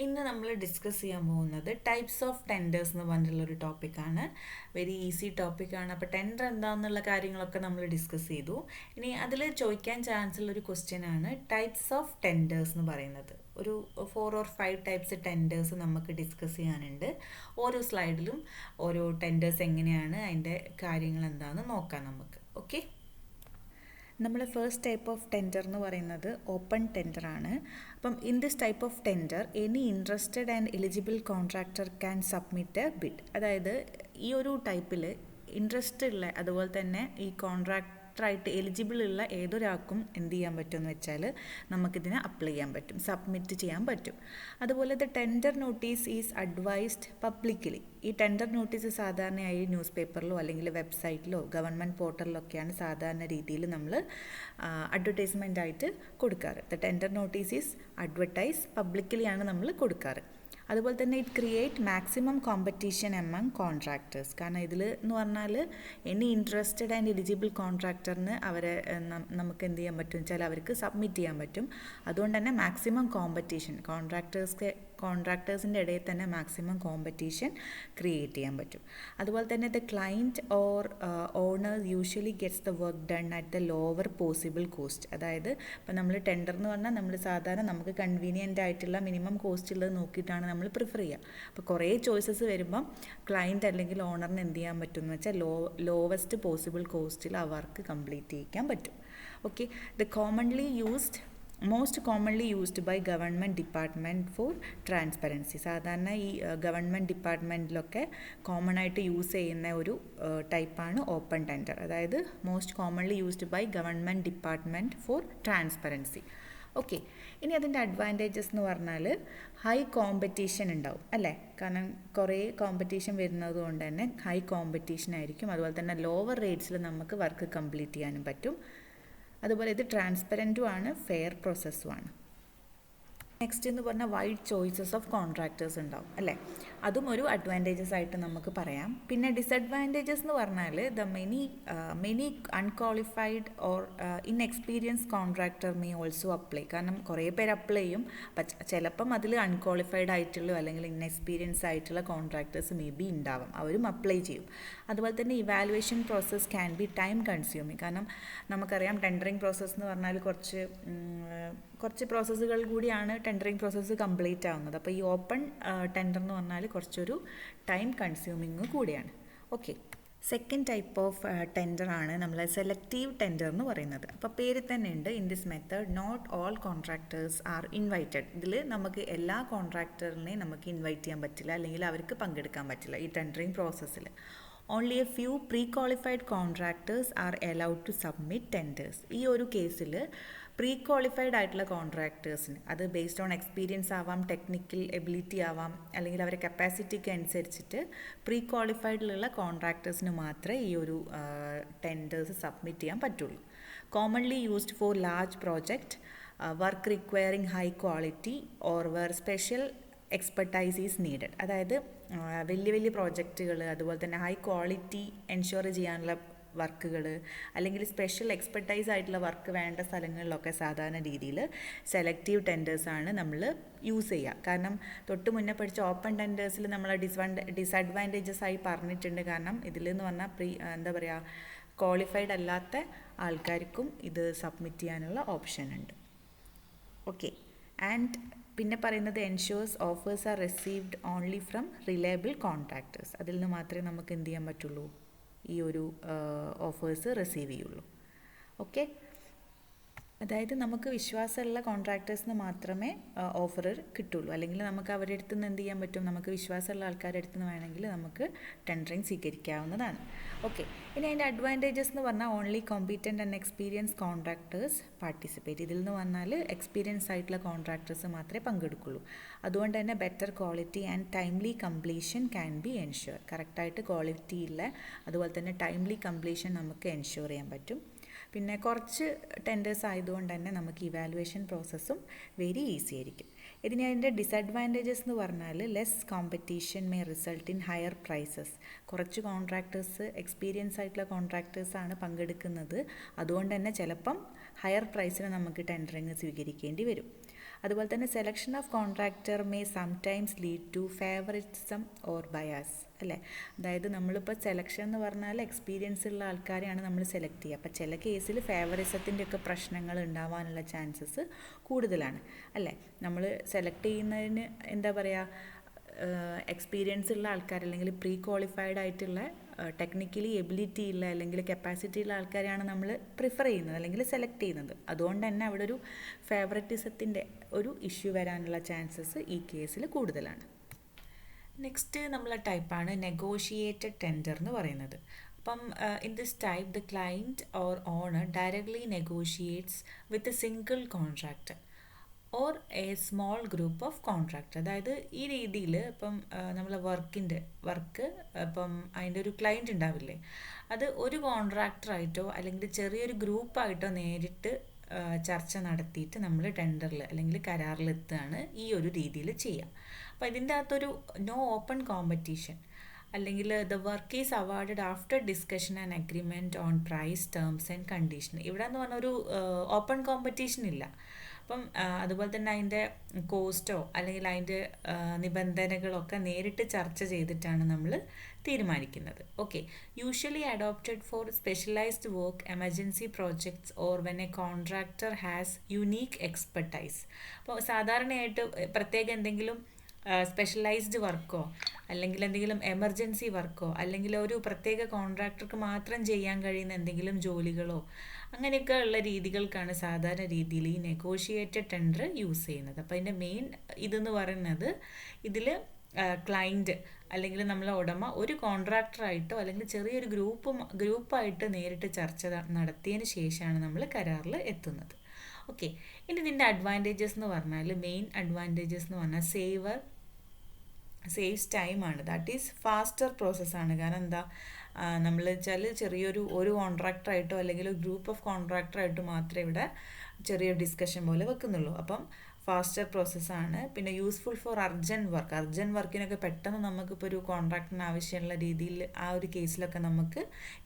ഇന്ന് നമ്മൾ ഡിസ്കസ് ചെയ്യാൻ പോകുന്നത് ടൈപ്സ് ഓഫ് ടെൻഡേഴ്സ് എന്ന് പറഞ്ഞിട്ടുള്ളൊരു ടോപ്പിക്കാണ്. വെരി ഈസി ടോപ്പിക്കാണ്. അപ്പോൾ ടെൻഡർ എന്താണെന്നുള്ള കാര്യങ്ങളൊക്കെ നമ്മൾ ഡിസ്കസ് ചെയ്തു. ഇനി അതിൽ ചോദിക്കാൻ ചാൻസ് ഉള്ളൊരു ക്വസ്റ്റ്യൻ ആണ് ടൈപ്സ് ഓഫ് ടെൻഡേഴ്സ് എന്ന് പറയുന്നത്. ഒരു 4 or 5 ടൈപ്സ് ടെൻഡേഴ്സ് നമുക്ക് ഡിസ്കസ് ചെയ്യാനുണ്ട്. ഓരോ സ്ലൈഡിലും ഓരോ ടെൻഡേഴ്സ് എങ്ങനെയാണ്, അതിൻ്റെ കാര്യങ്ങൾ എന്താണെന്ന് നോക്കാം നമുക്ക്. ഓക്കെ, നമ്മൾ ഫസ്റ്റ് ടൈപ്പ് ഓഫ് ടെൻഡർ എന്ന് പറയുന്നത് ഓപ്പൺ ടെൻഡർ ആണ്. അപ്പം in this type of tender any interested and eligible contractor can submit A bid. അതായത് ഈ ഒരു ടൈപ്പിൽ ഇൻട്രസ്റ്റ് ഉള്ള, അതുപോലെ തന്നെ ഈ കോൺട്രാക്ടറായിട്ട് എലിജിബിൾ ഉള്ള ഏതൊരാൾക്കും എന്ത് ചെയ്യാൻ പറ്റുമെന്ന് വെച്ചാൽ നമുക്കിതിനെ അപ്ലൈ ചെയ്യാൻ പറ്റും, സബ്മിറ്റ് ചെയ്യാൻ പറ്റും. അതുപോലെ the tender notice is advised publicly. ഈ ടെൻഡർ നോട്ടീസ് സാധാരണയായി ന്യൂസ് പേപ്പറിലോ അല്ലെങ്കിൽ വെബ്സൈറ്റിലോ ഗവൺമെൻറ് പോർട്ടലിലൊക്കെയാണ് സാധാരണ രീതിയിൽ നമ്മൾ അഡ്വർടൈസ്മെൻ്റ് ആയിട്ട് കൊടുക്കാറ്. The tender notice is advertise പബ്ലിക്കലിയാണ് നമ്മൾ കൊടുക്കാറ്. അതുപോലെ തന്നെ it create maximum competition among contractors. കാരണം ഇതിൽ എന്ന് പറഞ്ഞാൽ എനി ഇൻട്രസ്റ്റഡ് ആൻഡ് എലിജിബിൾ കോൺട്രാക്ടറിന് അവരെ നമുക്ക് എന്ത് ചെയ്യാൻ പറ്റും വെച്ചാൽ അവർക്ക് സബ്മിറ്റ് ചെയ്യാൻ പറ്റും. അതുകൊണ്ട് തന്നെ മാക്സിമം കോമ്പറ്റീഷൻ കോൺട്രാക്ടേഴ്സിൻ്റെ ഇടയിൽ തന്നെ മാക്സിമം കോമ്പറ്റീഷൻ ക്രിയേറ്റ് ചെയ്യാൻ പറ്റും. അതുപോലെ തന്നെ the client or owner usually gets the work done at the lower possible cost. അതായത് ഇപ്പം നമ്മൾ ടെൻഡർ എന്ന് പറഞ്ഞാൽ നമ്മൾ സാധാരണ നമുക്ക് കൺവീനിയൻ്റ് ആയിട്ടുള്ള മിനിമം കോസ്റ്റ് ഉള്ളത് നോക്കിയിട്ടാണ് നമ്മൾ പ്രിഫർ ചെയ്യുക. അപ്പോൾ കുറേ ചോയ്സസ് വരുമ്പം ക്ലയൻറ്റ് അല്ലെങ്കിൽ ഓണറിന് എന്ത് ചെയ്യാൻ പറ്റും എന്ന് വെച്ചാൽ ലോവസ്റ്റ് പോസിബിൾ കോസ്റ്റിൽ ആ വർക്ക് കംപ്ലീറ്റ് ചെയ്യിക്കാൻ പറ്റും. Okay, the most commonly used by government department for transparency. സാധാരണ ഈ ഗവൺമെൻറ് ഡിപ്പാർട്ട്മെൻറ്റിലൊക്കെ കോമൺ ആയിട്ട് യൂസ് ചെയ്യുന്ന ഒരു ടൈപ്പാണ് ഓപ്പൺ ടെൻഡർ. അതായത് most commonly used by government department for transparency. Okay, ഇനി അതിൻ്റെ അഡ്വാൻറ്റേജസ് എന്ന് പറഞ്ഞാൽ ഹൈ കോമ്പറ്റീഷൻ ഉണ്ടാവും അല്ലേ. കാരണം കുറേ കോമ്പറ്റീഷൻ വരുന്നത് കൊണ്ട് തന്നെ ഹൈ കോമ്പറ്റീഷൻ ആയിരിക്കും. അതുപോലെ തന്നെ ലോവർ റേറ്റ്സിൽ നമുക്ക് വർക്ക് കംപ്ലീറ്റ് ചെയ്യാനും പറ്റും. അതുപോലെ ഇത് ട്രാൻസ്പെറൻറ്റും ആണ്, ഫെയർ പ്രോസസ്സും ആണ്. നെക്സ്റ്റ് എന്ന് പറഞ്ഞാൽ വൈഡ് ചോയ്സസ് ഓഫ് കോൺട്രാക്ടേഴ്സ് ഉണ്ടാവും അല്ലേ. അതും ഒരു അഡ്വാൻറ്റേജസ് ആയിട്ട് നമുക്ക് പറയാം. പിന്നെ ഡിസഡ്വാൻറ്റേജസ് എന്ന് പറഞ്ഞാൽ the many unqualified or inexperience contractor may also apply. കാരണം കുറേ പേര് അപ്ലൈ ചെയ്യും, ചിലപ്പം അതിൽ അൺക്വാളിഫൈഡ് ആയിട്ടുള്ള അല്ലെങ്കിൽ ഇൻഎക്സ്പീരിയൻസ് ആയിട്ടുള്ള കോൺട്രാക്ടേഴ്സ് മേ ബി ഉണ്ടാവും, അവരും അപ്ലൈ ചെയ്യും. അതുപോലെ തന്നെ evaluation process can be time consuming. കാരണം നമുക്കറിയാം ടെൻഡറിങ് പ്രോസസ്സ് എന്ന് പറഞ്ഞാൽ കുറച്ച് പ്രോസസ്സുകൾ കൂടിയാണ് ടെൻഡറിങ് പ്രോസസ്സ് കംപ്ലീറ്റ് ആവുന്നത്. അപ്പോൾ ഈ ഓപ്പൺ ടെൻഡർ എന്ന് പറഞ്ഞാൽ കുറച്ചൊരു ടൈം കൺസ്യൂമിങ് കൂടിയാണ്. ഓക്കെ, സെക്കൻഡ് ടൈപ്പ് ഓഫ് ടെൻഡറാണ് നമ്മൾ സെലക്റ്റീവ് ടെൻഡർ എന്ന് പറയുന്നത്. അപ്പോൾ പേര് തന്നെ ഉണ്ട്, in this method not all contractors are invited. ഇതിൽ നമുക്ക് എല്ലാ കോൺട്രാക്ടറിനെയും നമുക്ക് ഇൻവൈറ്റ് ചെയ്യാൻ പറ്റില്ല, അല്ലെങ്കിൽ അവർക്ക് പങ്കെടുക്കാൻ പറ്റില്ല ഈ ടെൻഡറിങ് പ്രോസസ്സിൽ. Only a few pre qualified contractors are allowed to submit tenders. ഈ ഒരു കേസിൽ പ്രീ ക്വാളിഫൈഡ് ആയിട്ടുള്ള കോൺട്രാക്ടേഴ്സിന്, അത് ബേസ്ഡ് ഓൺ എക്സ്പീരിയൻസ് ആവാം, ടെക്നിക്കൽ എബിലിറ്റി ആവാം, അല്ലെങ്കിൽ അവരുടെ കപ്പാസിറ്റിക്ക് അനുസരിച്ചിട്ട് പ്രീ ക്വാളിഫൈഡിലുള്ള കോൺട്രാക്ടേഴ്സിന് മാത്രമേ ഈ ഒരു ടെൻഡേഴ്സ് സബ്മിറ്റ് ചെയ്യാൻ പറ്റുള്ളൂ. Commonly used for large project, work requiring high quality or very special expertise is needed. അതായത് വലിയ പ്രോജക്റ്റുകൾ, അതുപോലെ തന്നെ ഹൈ ക്വാളിറ്റി എൻഷുർ ചെയ്യാനുള്ള വർക്കുകൾ, അല്ലെങ്കിൽ സ്പെഷ്യൽ എക്സ്പെർട്ടൈസ് ആയിട്ടുള്ള വർക്ക് വേണ്ട സ്ഥലങ്ങളിലൊക്കെ സാധാരണ രീതിയിൽ സെലക്റ്റീവ് ടെൻഡേഴ്സാണ് നമ്മൾ യൂസ് ചെയ്യുക. കാരണം തൊട്ട് മുന്നേ പഠിച്ച ഓപ്പൺ ടെൻഡേഴ്സിൽ നമ്മൾ ഡിസഡ്വാൻറ്റേജസ് ആയി പറഞ്ഞിട്ടുണ്ട്. കാരണം ഇതിലെന്ന് പറഞ്ഞാൽ ക്വാളിഫൈഡ് അല്ലാത്ത ആൾക്കാർക്കും ഇത് സബ്മിറ്റ് ചെയ്യാനുള്ള ഓപ്ഷൻ ഉണ്ട്. ഓക്കെ, ആൻഡ് പിന്നെ പറയുന്നത് ensures offers are received only from reliable contractors. അതിൽ നിന്ന് മാത്രമേ നമുക്ക് എന്ത് ചെയ്യാൻ പറ്റുള്ളൂ, ഈ ഒരു ഓഫേഴ്സ് റിസീവ് ചെയ്യുള്ളൂ. ഓക്കെ, അതായത് നമുക്ക് വിശ്വാസമുള്ള കോൺട്രാക്ടേഴ്സിന് മാത്രമേ ഓഫർ കിട്ടുള്ളൂ, അല്ലെങ്കിൽ നമുക്ക് അവരുടെ അടുത്ത് നിന്ന് എന്ത് ചെയ്യാൻ പറ്റും, നമുക്ക് വിശ്വാസമുള്ള ആൾക്കാരുടെ അടുത്ത് നിന്ന് വേണമെങ്കിൽ നമുക്ക് ടെൻഡറിങ് സ്വീകരിക്കാവുന്നതാണ്. ഓക്കെ, ഇനി അതിൻ്റെ അഡ്വാൻറ്റേജസ് എന്ന് പറഞ്ഞാൽ only competent and experience contractors participate. ഇതിൽ നിന്ന് പറഞ്ഞാൽ എക്സ്പീരിയൻസ് ആയിട്ടുള്ള കോൺട്രാക്ടേഴ്സ് മാത്രമേ പങ്കെടുക്കുള്ളൂ. അതുകൊണ്ട് തന്നെ better quality and timely completion can be ensure. കറക്റ്റായിട്ട് ക്വാളിറ്റി ഉള്ള, അതുപോലെ തന്നെ ടൈംലി കംപ്ലീഷൻ നമുക്ക് എൻഷുർ ചെയ്യാൻ പറ്റും. പിന്നെ കുറച്ച് ടെൻഡേഴ്സ് ആയതുകൊണ്ട് തന്നെ നമുക്ക് ഇവാലുവേഷൻ പ്രോസസ്സും വെരി ഈസി ആയിരിക്കും. ഇതിന് അതിൻ്റെ ഡിസഡ്വാൻറ്റേജസ് എന്ന് പറഞ്ഞാൽ less competition may result in higher prices. കുറച്ച് കോൺട്രാക്ടേഴ്സ്, എക്സ്പീരിയൻസ് ആയിട്ടുള്ള കോൺട്രാക്ടേഴ്സാണ് പങ്കെടുക്കുന്നത്, അതുകൊണ്ട് തന്നെ ചിലപ്പം ഹയർ പ്രൈസിന് നമുക്ക് ടെൻഡറിങ് സ്വീകരിക്കേണ്ടി വരും. അതുപോലെ തന്നെ selection of contractor may sometimes lead to favouritism or bias അല്ലേ. അതായത് നമ്മളിപ്പോൾ സെലക്ഷൻ എന്ന് പറഞ്ഞാൽ എക്സ്പീരിയൻസ് ഉള്ള ആൾക്കാരെയാണ് നമ്മൾ സെലക്ട് ചെയ്യുക. അപ്പോൾ ചില കേസിൽ ഫേവറിസത്തിൻ്റെ ഒക്കെ പ്രശ്നങ്ങൾ ഉണ്ടാവാനുള്ള ചാൻസസ് കൂടുതലാണ് അല്ലേ. നമ്മൾ സെലക്ട് ചെയ്യുന്നതിന് എന്താ പറയുക, എക്സ്പീരിയൻസ് ഉള്ള ആൾക്കാർ അല്ലെങ്കിൽ പ്രീ ക്വാളിഫൈഡ് ആയിട്ടുള്ള ടെക്നിക്കലി എബിലിറ്റി ഉള്ള അല്ലെങ്കിൽ കപ്പാസിറ്റി ഉള്ള ആൾക്കാരെയാണ് നമ്മൾ പ്രിഫർ ചെയ്യുന്നത് അല്ലെങ്കിൽ സെലക്ട് ചെയ്യുന്നത്. അതുകൊണ്ട് തന്നെ അവിടെ ഒരു ഫേവററ്റിസത്തിൻ്റെ ഒരു ഇഷ്യൂ വരാനുള്ള ചാൻസസ് ഈ കേസിൽ കൂടുതലാണ്. നെക്സ്റ്റ് നമ്മളെ ടൈപ്പാണ് നെഗോഷിയേറ്റഡ് ടെൻഡർ എന്ന് പറയുന്നത്. അപ്പം in this type the client or owner directly negotiates with a single contractor or a small group of contractor. അതായത് ഈ രീതിയിൽ ഇപ്പം നമ്മളെ വർക്ക് ഇപ്പം അതിൻ്റെ ഒരു ക്ലയൻറ്റ് ഉണ്ടാവില്ലേ, അത് ഒരു കോൺട്രാക്ടറായിട്ടോ അല്ലെങ്കിൽ ചെറിയൊരു ഗ്രൂപ്പായിട്ടോ നേരിട്ട് ചർച്ച നടത്തിയിട്ട് നമ്മൾ ടെൻഡറിൽ അല്ലെങ്കിൽ കരാറിലെത്തുകയാണ് ഈ ഒരു രീതിയിൽ ചെയ്യുക. അപ്പോൾ ഇതിൻ്റെ അകത്തൊരു നോ ഓപ്പൺ കോമ്പറ്റീഷൻ അല്ലെങ്കിൽ the work is awarded after discussion and agreement on price terms and condition. ഇവിടെ എന്ന് പറഞ്ഞ ഒരു ഓപ്പൺ കോമ്പറ്റീഷൻ ഇല്ല. അപ്പം അതുപോലെ തന്നെ അതിൻ്റെ കോസ്റ്റോ അല്ലെങ്കിൽ അതിൻ്റെ നിബന്ധനകളൊക്കെ നേരിട്ട് ചർച്ച ചെയ്തിട്ടാണ് നമ്മൾ തീരുമാനിക്കുന്നത്. Okay, usually adopted for specialised work, emergency projects or when A contractor has unique expertise. അപ്പോൾ സാധാരണയായിട്ട് പ്രത്യേക എന്തെങ്കിലും സ്പെഷ്യലൈസ്ഡ് വർക്കോ അല്ലെങ്കിൽ എന്തെങ്കിലും എമർജൻസി വർക്കോ അല്ലെങ്കിൽ ഒരു പ്രത്യേക കോൺട്രാക്ടർക്ക് മാത്രം ചെയ്യാൻ കഴിയുന്ന എന്തെങ്കിലും ജോലികളോ അങ്ങനെയൊക്കെ ഉള്ള രീതികൾക്കാണ് സാധാരണ രീതിയിൽ ഈ നെഗോഷിയേറ്റഡ് ടെൻഡർ യൂസ് ചെയ്യുന്നത്. അപ്പോൾ അതിൻ്റെ മെയിൻ ഇതെന്ന് പറയുന്നത് ഇതിൽ ക്ലയൻറ്റ് അല്ലെങ്കിൽ നമ്മളെ ഉടമ ഒരു കോൺട്രാക്ടറായിട്ടോ അല്ലെങ്കിൽ ചെറിയൊരു ഗ്രൂപ്പായിട്ട് നേരിട്ട് ചർച്ച നടത്തിയതിന് ശേഷമാണ് നമ്മൾ കരാറിൽ എത്തുന്നത്. ഓക്കെ, ഇനി ഇതിൻ്റെ അഡ്വാൻറ്റേജസ് എന്ന് പറഞ്ഞാൽ മെയിൻ അഡ്വാൻറ്റേജസ് എന്ന് പറഞ്ഞാൽ സേവ്സ് ടൈമാണ്. ദാറ്റ് ഈസ് ഫാസ്റ്റർ പ്രോസസ്സാണ്. കാരണം എന്താ, നമ്മൾ വെച്ചാൽ ഒരു കോൺട്രാക്ടറായിട്ടോ അല്ലെങ്കിൽ ഒരു ഗ്രൂപ്പ് ഓഫ് കോൺട്രാക്ടറായിട്ടോ മാത്രമേ ഇവിടെ ചെറിയൊരു ഡിസ്കഷൻ പോലെ വെക്കുന്നുള്ളൂ. അപ്പം ഫാസ്റ്റർ പ്രോസസ്സാണ്. പിന്നെ യൂസ്ഫുൾ ഫോർ അർജൻറ്റ് വർക്കിനൊക്കെ പെട്ടെന്ന് നമുക്കിപ്പോൾ ഒരു കോൺട്രാക്ടിന് ആവശ്യമുള്ള രീതിയിൽ ആ ഒരു കേസിലൊക്കെ നമുക്ക്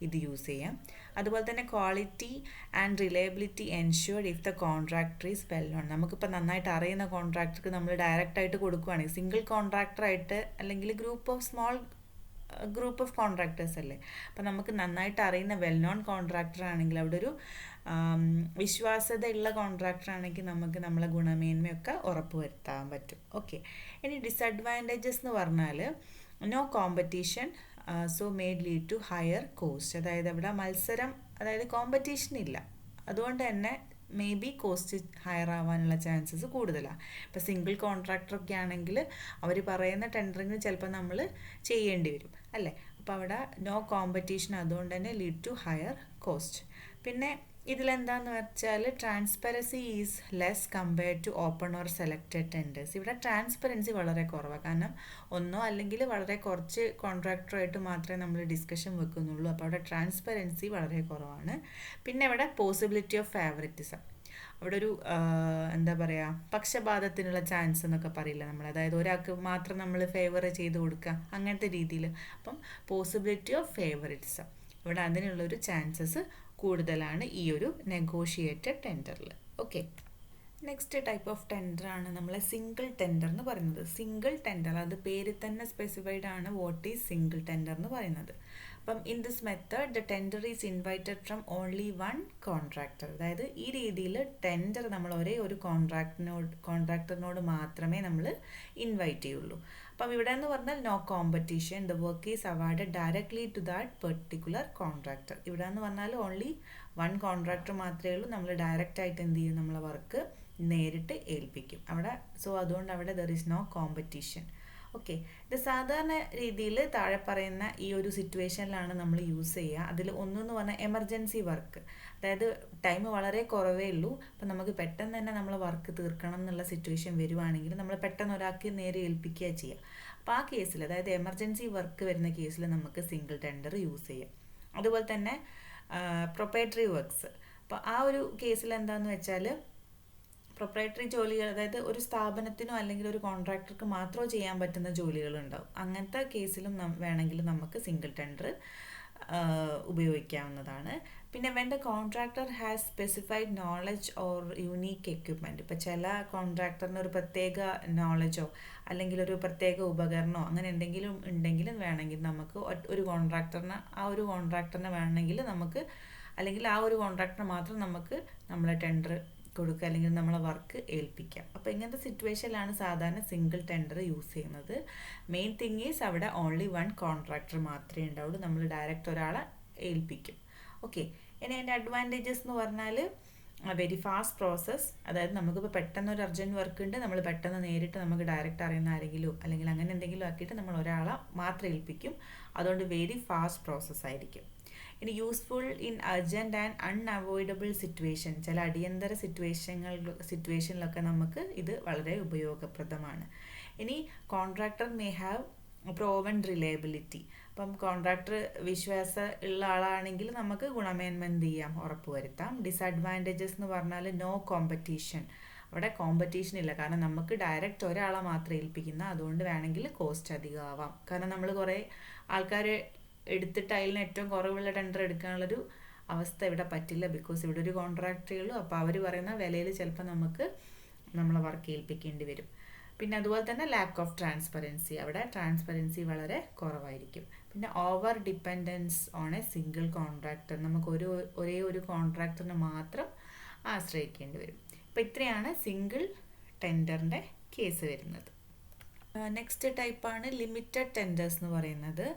ഇത് യൂസ് ചെയ്യാം. അതുപോലെ തന്നെ quality and reliability ensured if the contractor is well known. നമുക്കിപ്പോൾ നന്നായിട്ട് അറിയുന്ന കോൺട്രാക്ടർക്ക് നമ്മൾ ഡയറക്റ്റായിട്ട് കൊടുക്കുകയാണെങ്കിൽ, സിംഗിൾ കോൺട്രാക്ടറായിട്ട് അല്ലെങ്കിൽ ഗ്രൂപ്പ് ഓഫ് കോൺട്രാക്ടേഴ്സ് അല്ലേ, അപ്പോൾ നമുക്ക് നന്നായിട്ട് അറിയുന്ന വെൽ നോൺ കോൺട്രാക്ടർ ആണെങ്കിൽ അവിടെ ഒരു വിശ്വാസ്യതയുള്ള കോൺട്രാക്ടർ ആണെങ്കിൽ നമുക്ക് നമ്മളെ ഗുണമേന്മയൊക്കെ ഉറപ്പുവരുത്താൻ പറ്റും. ഓക്കെ, ഇനി ഡിസഡ്വാൻറ്റേജസ് എന്ന് പറഞ്ഞാൽ no competition so made lead to higher cost. അതായത് അവിടെ അതായത് കോമ്പറ്റീഷൻ ഇല്ല, അതുകൊണ്ട് തന്നെ മേ ബി കോസ്റ്റ് ഹയർ ആവാനുള്ള ചാൻസസ് കൂടുതലാണ്. ഇപ്പോൾ സിംഗിൾ കോൺട്രാക്ടറൊക്കെ ആണെങ്കിൽ അവർ പറയുന്ന ടെൻഡറിങ് ചിലപ്പോൾ നമ്മൾ ചെയ്യേണ്ടി വരും അല്ലേ. അപ്പോൾ അവിടെ നോ കോമ്പറ്റീഷൻ, അതുകൊണ്ട് തന്നെ ലീഡ് ടു ഹയർ കോസ്റ്റ്. പിന്നെ ഇതിലെന്താണെന്ന് വെച്ചാൽ transparency is less compared to open or selected tenders. ഇവിടെ ട്രാൻസ്പെറൻസി വളരെ കുറവാണ്. കാരണം ഒന്നോ അല്ലെങ്കിൽ വളരെ കുറച്ച് കോൺട്രാക്ടറായിട്ട് മാത്രമേ നമ്മൾ ഡിസ്കഷൻ വെക്കുന്നുള്ളൂ. അപ്പോൾ അവിടെ ട്രാൻസ്പെറൻസി വളരെ കുറവാണ്. പിന്നെ ഇവിടെ പോസിബിലിറ്റി ഓഫ് ഫേവറിറ്റിസം, അവിടെ ഒരു എന്താ പറയുക, പക്ഷപാതത്തിനുള്ള ചാൻസ് എന്നൊക്കെ പറയില്ല നമ്മൾ, അതായത് ഒരാൾക്ക് മാത്രം നമ്മൾ ഫേവർ ചെയ്ത് കൊടുക്കുക അങ്ങനത്തെ രീതിയിൽ. അപ്പം പോസിബിലിറ്റി ഓഫ് ഫേവറിറ്റിസം, ഇവിടെ അതിനുള്ളൊരു ചാൻസസ് കൂടുതലാണ് ഈ ഒരു നെഗോഷിയേറ്റഡ് ടെൻഡറിൽ. ഓക്കെ, നെക്സ്റ്റ് ടൈപ്പ് ഓഫ് ടെൻഡറാണ് നമ്മളെ സിംഗിൾ ടെൻഡർ എന്ന് പറയുന്നത്. സിംഗിൾ ടെൻഡർ, അത് പേരിൽ തന്നെ സ്പെസിഫൈഡ് ആണ് വാട്ട് ഈസ് സിംഗിൾ ടെൻഡർ എന്ന് പറയുന്നത്. അപ്പം in this method the tender is invited from only one contractor. അതായത് ഈ രീതിയിൽ ടെൻഡർ നമ്മൾ ഒരേ ഒരു കോൺട്രാക്ടറിനോട് മാത്രമേ നമ്മൾ ഇൻവൈറ്റ് ചെയ്യുള്ളൂ. അപ്പം ഇവിടെ എന്ന് പറഞ്ഞാൽ no competition, the work is awarded directly to that particular contractor. ഇവിടെ എന്ന് പറഞ്ഞാൽ ഓൺലി വൺ കോൺട്രാക്ടർ മാത്രമേ ഉള്ളൂ, നമ്മൾ ഡയറക്റ്റ് ആയിട്ട് എന്ത് ചെയ്യും, നമ്മളെ വർക്ക് നേരിട്ട് ഏൽപ്പിക്കും അവിടെ. സോ അതുകൊണ്ട് അവിടെ there is no competition. Okay, ഇത് സാധാരണ രീതിയിൽ താഴെ പറയുന്ന ഈ ഒരു സിറ്റുവേഷനിലാണ് നമ്മൾ യൂസ് ചെയ്യുക. അതിൽ ഒന്നെന്ന് പറഞ്ഞാൽ എമർജൻസി വർക്ക്, അതായത് ടൈം വളരെ കുറവേ ഉള്ളൂ, അപ്പം നമുക്ക് പെട്ടെന്ന് തന്നെ നമ്മൾ വർക്ക് തീർക്കണം എന്നുള്ള സിറ്റുവേഷൻ വരുവാണെങ്കിൽ നമ്മൾ പെട്ടെന്ന് ഒരാൾക്ക് നേരെ ഏൽപ്പിക്കുക ചെയ്യുക. അപ്പോൾ ആ കേസിൽ, അതായത് എമർജൻസി വർക്ക് വരുന്ന കേസിൽ നമുക്ക് സിംഗിൾ ടെൻഡർ യൂസ് ചെയ്യാം. അതുപോലെ തന്നെ പ്രൊപ്രൈറ്ററി വർക്ക്സ്, അപ്പോൾ ആ ഒരു കേസിൽ എന്താണെന്ന് വെച്ചാൽ പ്രൊപ്രൈറ്ററി ജോലികൾ, അതായത് ഒരു സ്ഥാപനത്തിനോ അല്ലെങ്കിൽ ഒരു കോൺട്രാക്ടർക്ക് മാത്രമോ ചെയ്യാൻ പറ്റുന്ന ജോലികളുണ്ടാവും. അങ്ങനത്തെ കേസിലും വേണമെങ്കിൽ നമുക്ക് സിംഗിൾ ടെൻഡർ ഉപയോഗിക്കാവുന്നതാണ്. പിന്നെ when the contractor has specified knowledge or unique equipment. ഇപ്പോൾ ചില കോൺട്രാക്ടറിന് ഒരു പ്രത്യേക നോളജോ അല്ലെങ്കിൽ ഒരു പ്രത്യേക ഉപകരണമോ അങ്ങനെ എന്തെങ്കിലും ഉണ്ടെങ്കിലും വേണമെങ്കിൽ നമുക്ക് ഒരു കോൺട്രാക്ടറിനെ വേണമെങ്കിൽ നമുക്ക്, അല്ലെങ്കിൽ ആ ഒരു കോൺട്രാക്ടറിന് മാത്രം നമുക്ക് നമ്മളെ ടെൻഡർ കൊടുക്കുക അല്ലെങ്കിൽ നമ്മളെ വർക്ക് ഏൽപ്പിക്കാം. അപ്പോൾ ഇങ്ങനത്തെ സിറ്റുവേഷനിലാണ് സാധാരണ സിംഗിൾ ടെൻഡർ യൂസ് ചെയ്യുന്നത്. മെയിൻ തിങ് ഈസ് അവിടെ ഓൺലി വൺ കോൺട്രാക്ടർ മാത്രമേ ഉണ്ടാവുള്ളൂ, നമ്മൾ ഡയറക്റ്റ് ഒരാളെ ഏൽപ്പിക്കും. ഓക്കെ, ഇനി അതിൻ്റെ അഡ്വാൻറ്റേജസ് എന്ന് പറഞ്ഞാൽ വെരി ഫാസ്റ്റ് പ്രോസസ്സ്. അതായത് നമുക്കിപ്പോൾ പെട്ടെന്ന് ഒരു അർജൻറ്റ് വർക്ക് ഉണ്ട്, നമ്മൾ പെട്ടെന്ന് നേരിട്ട് നമുക്ക് ഡയറക്റ്റ് അറിയുന്ന ആരെങ്കിലും അല്ലെങ്കിൽ അങ്ങനെ എന്തെങ്കിലും ആക്കിയിട്ട് നമ്മൾ ഒരാളെ മാത്രം ഏൽപ്പിക്കും. അതുകൊണ്ട് വെരി ഫാസ്റ്റ് പ്രോസസ്സ് ആയിരിക്കും. ഇനി useful in urgent and unavoidable situation. ചില അടിയന്തര സിറ്റുവേഷനിലൊക്കെ നമുക്ക് ഇത് വളരെ ഉപയോഗപ്രദമാണ്. ഇനി contractor may have proven reliability. അപ്പം കോൺട്രാക്ടർ വിശ്വാസം ഉള്ള ആളാണെങ്കിൽ നമുക്ക് ഗുണമേന്മ എന്ത് ചെയ്യാം, ഉറപ്പുവരുത്താം. ഡിസഡ്വാൻറ്റേജസ് എന്ന് പറഞ്ഞാൽ നോ കോമ്പറ്റീഷൻ. അവിടെ കോമ്പറ്റീഷൻ ഇല്ല, കാരണം നമുക്ക് ഡയറക്റ്റ് ഒരാളെ മാത്രം ഏൽപ്പിക്കുന്ന, അതുകൊണ്ട് വേണമെങ്കിൽ കോസ്റ്റ് അധികമാവാം. കാരണം നമ്മൾ കുറേ ആൾക്കാർ എടുത്തിട്ട് അതിന് ഏറ്റവും കുറവുള്ള ടെൻഡർ എടുക്കാനുള്ളൊരു അവസ്ഥ ഇവിടെ പറ്റില്ല. ബിക്കോസ് ഇവിടെ ഒരു കോൺട്രാക്ടറേ ഉള്ളൂ. അപ്പോൾ അവർ പറയുന്ന വിലയിൽ ചിലപ്പോൾ നമുക്ക് നമ്മളെ വർക്ക് ഏൽപ്പിക്കേണ്ടി വരും. പിന്നെ അതുപോലെ തന്നെ ലാക്ക് ഓഫ് ട്രാൻസ്പെറൻസി. അവിടെ ട്രാൻസ്പെറൻസി വളരെ കുറവായിരിക്കും. പിന്നെ over dependence on A single contractor. നമുക്ക് ഒരേ ഒരു കോൺട്രാക്ടറിനെ മാത്രം ആശ്രയിക്കേണ്ടി വരും. അപ്പോൾ ഇത്രയാണ് സിംഗിൾ ടെൻഡറിൻ്റെ കേസ് വരുന്നത്. നെക്സ്റ്റ് ടൈപ്പാണ് ലിമിറ്റഡ് ടെൻഡേഴ്സ് എന്ന് പറയുന്നത്.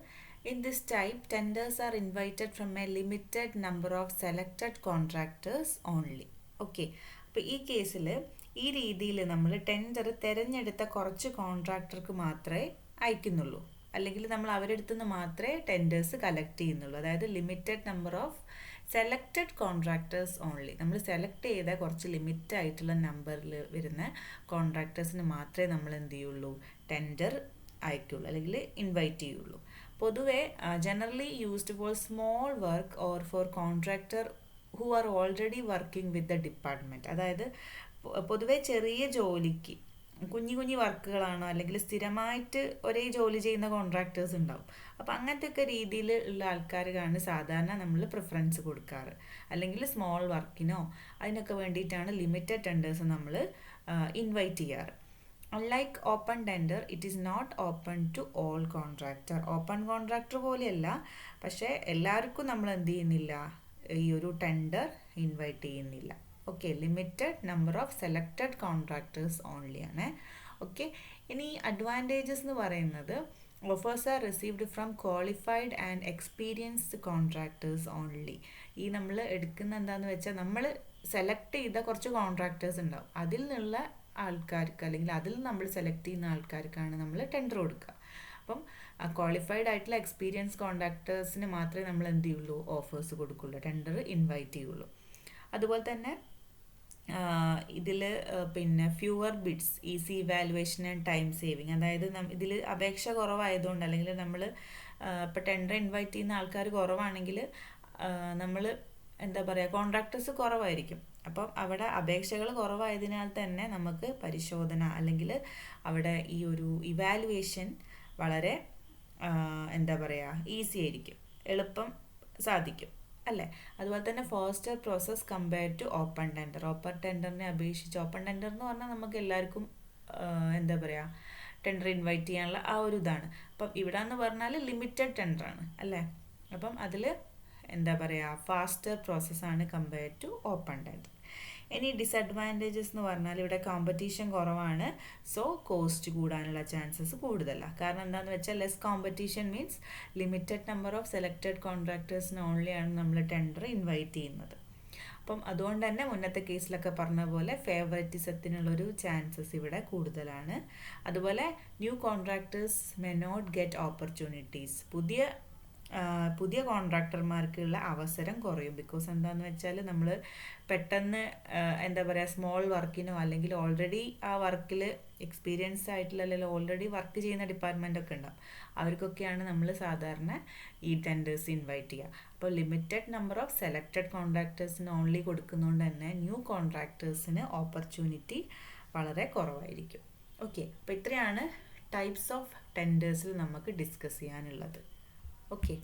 In this type, tenders are invited from a limited number of selected contractors only. Okay, അപ്പോൾ ഈ കേസിൽ ഈ രീതിയിൽ നമ്മൾ ടെൻഡർ തിരഞ്ഞെടുത്ത കുറച്ച് കോൺട്രാക്ടർക്ക് മാത്രമേ അയക്കുന്നുള്ളൂ, അല്ലെങ്കിൽ നമ്മൾ അവരുടെ അടുത്ത് നിന്ന് മാത്രമേ ടെൻഡേഴ്സ് കളക്ട് ചെയ്യുന്നുള്ളൂ. അതായത് limited number of selected contractors only. നമ്മൾ സെലക്ട് ചെയ്ത കുറച്ച് ലിമിറ്റ് ആയിട്ടുള്ള നമ്പറിൽ വരുന്ന കോൺട്രാക്ടേഴ്സിന് മാത്രമേ നമ്മൾ എന്ത് ചെയ്യുള്ളൂ, ടെൻഡർ അയക്കുള്ളൂ അല്ലെങ്കിൽ ഇൻവൈറ്റ് ചെയ്യുള്ളൂ. പൊതുവെ generally used for small work or for contractor who are already working with the department. അതായത് പൊതുവെ ചെറിയ ജോലിക്ക് കുഞ്ഞു വർക്കുകളാണോ അല്ലെങ്കിൽ സ്ഥിരമായിട്ട് ഒരേ ജോലി ചെയ്യുന്ന കോൺട്രാക്ടേഴ്സ് ഉണ്ടാവും. അപ്പോൾ അങ്ങനത്തെ രീതിയിൽ ഉള്ള ആൾക്കാർക്കാണ് സാധാരണ നമ്മൾ പ്രിഫറൻസ് കൊടുക്കാറ്. അല്ലെങ്കിൽ സ്മോൾ വർക്കിനോ അതിനൊക്കെ വേണ്ടിയിട്ടാണ് ലിമിറ്റഡ് ടെൻഡേഴ്സ് നമ്മൾ ഇൻവൈറ്റ് ചെയ്യാറ്. Unlike open tender it is not open to all contractor. Open contractor പോലെയല്ല, പക്ഷേ എല്ലാവർക്കും നമ്മൾ എന്ത് ചെയ്യുന്നില്ല, ഈ ഒരു ടെൻഡർ ഇൻവൈറ്റ് ചെയ്യുന്നില്ല. Okay, limited number of selected contractors only ആണ്. ഓക്കെ, ഇനി അഡ്വാൻറ്റേജസ് എന്ന് പറയുന്നത് offers are received from qualified and experienced contractors only. ഈ നമ്മൾ എടുക്കുന്ന എന്താണെന്ന് വെച്ചാൽ നമ്മൾ സെലക്ട് ചെയ്ത കുറച്ച് കോൺട്രാക്ടേഴ്സ് ഉണ്ടാവും, അതിൽ നിന്നുള്ള ആൾക്കാർക്ക് അല്ലെങ്കിൽ അതിൽ നമ്മൾ സെലക്ട് ചെയ്യുന്ന ആൾക്കാർക്കാണ് നമ്മൾ ടെൻഡർ കൊടുക്കുക. അപ്പം ക്വാളിഫൈഡ് ആയിട്ടുള്ള എക്സ്പീരിയൻസ് കോൺട്രാക്ടേഴ്സിന് മാത്രമേ നമ്മൾ എന്ത് ചെയ്യുള്ളൂ, ഓഫേഴ്സ് കൊടുക്കുള്ളൂ, ടെൻഡർ ഇൻവൈറ്റ് ചെയ്യുള്ളൂ. അതുപോലെ തന്നെ ഇതിൽ പിന്നെ fewer bids, easy evaluation and time saving. അതായത് ഇതിൽ അപേക്ഷ കുറവായതുകൊണ്ട് അല്ലെങ്കിൽ നമ്മൾ ഇപ്പോൾ ടെൻഡർ ഇൻവൈറ്റ് ചെയ്യുന്ന ആൾക്കാർ കുറവാണെങ്കിൽ നമ്മൾ എന്താ പറയുക, കോൺട്രാക്ടേഴ്സ് കുറവായിരിക്കും. അപ്പം അവിടെ അപേക്ഷകൾ കുറവായതിനാൽ തന്നെ നമുക്ക് പരിശോധന അല്ലെങ്കിൽ അവിടെ ഈ ഒരു ഇവാലുവേഷൻ വളരെ എന്താ പറയുക ഈസി ആയിരിക്കും, എളുപ്പം സാധിക്കും അല്ലേ. അതുപോലെ തന്നെ faster process compared to open tender. Open ടെൻഡറിനെ അപേക്ഷിച്ച് ഓപ്പൺ ടെൻഡർ എന്ന് പറഞ്ഞാൽ നമുക്ക് എല്ലാവർക്കും എന്താ പറയുക ടെൻഡർ ഇൻവൈറ്റ് ചെയ്യാനുള്ള ആ ഒരു ഇതാണ്. അപ്പം ഇവിടെ എന്ന് പറഞ്ഞാൽ ലിമിറ്റഡ് ടെൻഡറാണ് അല്ലേ. അപ്പം അതിൽ എന്താ പറയുക ഫാസ്റ്റർ പ്രോസസ്സാണ് കമ്പയർഡ് ടു ഓപ്പൺ ടെൻഡർ. ഇനി ഡിസഡ്വാൻറ്റേജസ് എന്ന് പറഞ്ഞാൽ ഇവിടെ കോമ്പറ്റീഷൻ കുറവാണ്, സോ കോസ്റ്റ് കൂടാനുള്ള ചാൻസസ് കൂടുതലാണ്. കാരണം എന്താണെന്ന് വെച്ചാൽ less competition means limited number of selected കോൺട്രാക്ടേഴ്സിന് ഓൺലിയാണ് നമ്മൾ ടെൻഡർ ഇൻവൈറ്റ് ചെയ്യുന്നത്. അപ്പം അതുകൊണ്ട് തന്നെ മുന്നത്തെ കേസിലൊക്കെ പറഞ്ഞ പോലെ ഫേവറിറ്റിസത്തിനുള്ളൊരു ചാൻസസ് ഇവിടെ കൂടുതലാണ്. അതുപോലെ new contractors may not get opportunities. പുതിയ കോൺട്രാക്ടർമാർക്കുള്ള അവസരം കുറയും. ബിക്കോസ് എന്താണെന്ന് വെച്ചാൽ നമ്മൾ പെട്ടെന്ന് എന്താ പറയുക സ്മോൾ വർക്കിനോ അല്ലെങ്കിൽ ഓൾറെഡി ആ വർക്കിൽ എക്സ്പീരിയൻസ് ആയിട്ടുള്ള അല്ലെങ്കിൽ ഓൾറെഡി വർക്ക് ചെയ്യുന്ന ഡിപ്പാർട്ട്മെൻറ്റൊക്കെ ഉണ്ടാവും, അവർക്കൊക്കെയാണ് നമ്മൾ സാധാരണ ഈ ടെൻഡേഴ്സ് ഇൻവൈറ്റ് ചെയ്യുക. അപ്പോൾ ലിമിറ്റഡ് നമ്പർ ഓഫ് സെലക്റ്റഡ് കോൺട്രാക്ടേഴ്സിന് ഓൺലി കൊടുക്കുന്നതുകൊണ്ട് തന്നെ ന്യൂ കോൺട്രാക്ടേഴ്സിന് ഓപ്പർച്യൂണിറ്റി വളരെ കുറവായിരിക്കും. ഓക്കെ, അപ്പോൾ ഇത്രയാണ് ടൈപ്സ് ഓഫ് ടെൻഡേഴ്സിൽ നമുക്ക് ഡിസ്കസ് ചെയ്യാനുള്ളത്. Okay.